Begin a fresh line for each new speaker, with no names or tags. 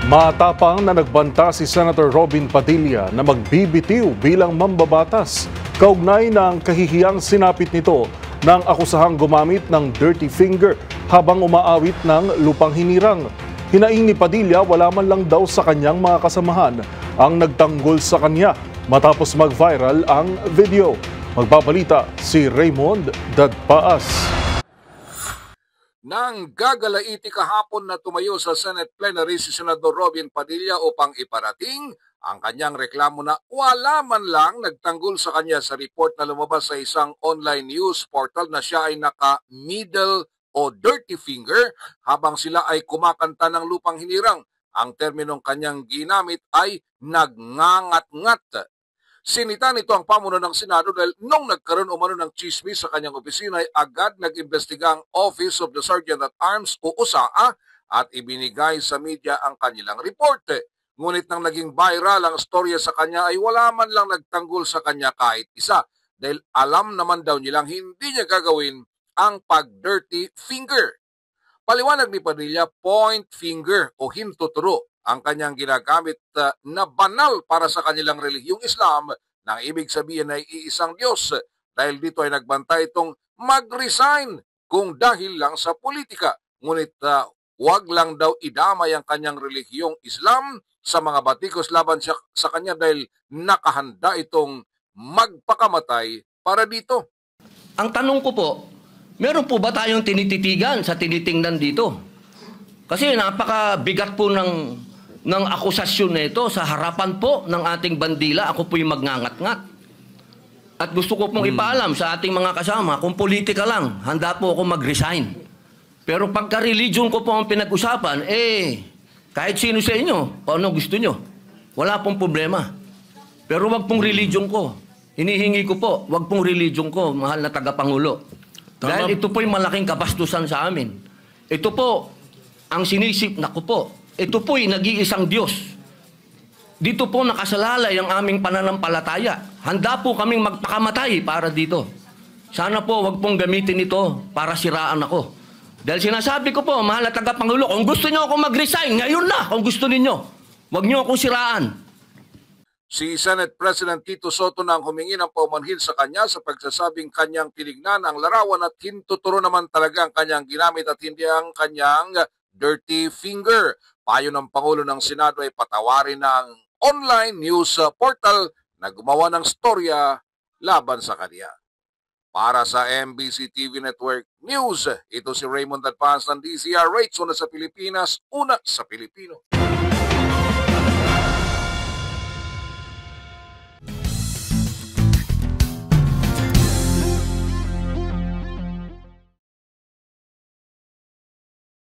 Matapang na nagbanta si Senator Robin Padilla na magbibitiw bilang mambabatas. Kaugnay ng kahihiyang sinapit nito ng akusahang gumamit ng dirty finger habang umaawit ng lupang hinirang. Hinaing ni Padilla wala man lang daw sa kanyang mga kasamahan ang nagtanggol sa kanya matapos mag-viral ang video. Magbabalita si Raymond Dadpaas.
Nang gagalaiti kahapon na tumayo sa Senate plenary si Senador Robin Padilla upang iparating ang kanyang reklamo na wala man lang nagtanggol sa kanya sa report na lumabas sa isang online news portal na siya ay naka-middle o dirty finger habang sila ay kumakanta ng lupang hinirang. Ang terminong kanyang ginamit ay nagngangat-ngat. Sinita nito ang pamuno ng Senado dahil nung nagkaroon umano ng chismis sa kanyang opisina ay agad nag-imbestiga ang Office of the Sergeant at Arms o OSAA at ibinigay sa media ang kanilang report. Ngunit nang naging viral ang storya sa kanya ay wala man lang nagtanggol sa kanya kahit isa dahil alam naman daw nilang hindi niya gagawin ang pag-dirty finger. Paliwanag ni Padilla, point finger o hintuturo ang kanyang ginagamit na banal para sa kanilang relihiyong Islam nang ibig sabihin ay iisang Diyos dahil dito ay nagbantay itong mag-resign kung dahil lang sa politika. Ngunit wag lang daw idamay ang kanyang relihiyong Islam sa mga batikos laban sa kanya dahil nakahanda itong magpakamatay para dito.
Ang tanong ko po, meron po ba tayong tinititigan sa tinitingnan dito? Kasi napakabigat po ng akusasyon na ito sa harapan po ng ating bandila. Ako po yung magngangat-ngat. At gusto ko pong ipaalam sa ating mga kasama, kung politika lang, handa po ako mag-resign. Pero pagka-religion ko po ang pinag-usapan, kahit sino sa inyo, kung ano gusto nyo, wala pong problema. Pero wag pong religion ko. Hinihingi ko po, wag pong religion ko, mahal na tagapangulo. Dahil ito po yung malaking kabastusan sa amin. Ito po, ang sinisip na ko po, ito po'y nag-iisang Diyos. Dito po nakasalalay ang aming pananampalataya. Handa po kaming magpakamatay para dito. Sana po wag pong gamitin ito para siraan ako. Dahil sinasabi ko po, mahal na tagapangulo, kung gusto niyo ako mag-resign, ngayon na kung gusto ninyo. Wag niyo akong siraan.
Si Senate President Tito Soto nang humingi ng paumanhin sa kanya sa pagsasabing kanyang tinignan ang larawan at hintuturo naman talaga ang kanyang ginamit at hindi ang kanyang dirty finger. Payo ng Pangulo ng Senado ay patawarin ng online news portal na gumawa ng storya laban sa kanya. Para sa MBC TV Network News, ito si Raymond Dadpaas ng DZRH, una sa Pilipinas, una sa Pilipino.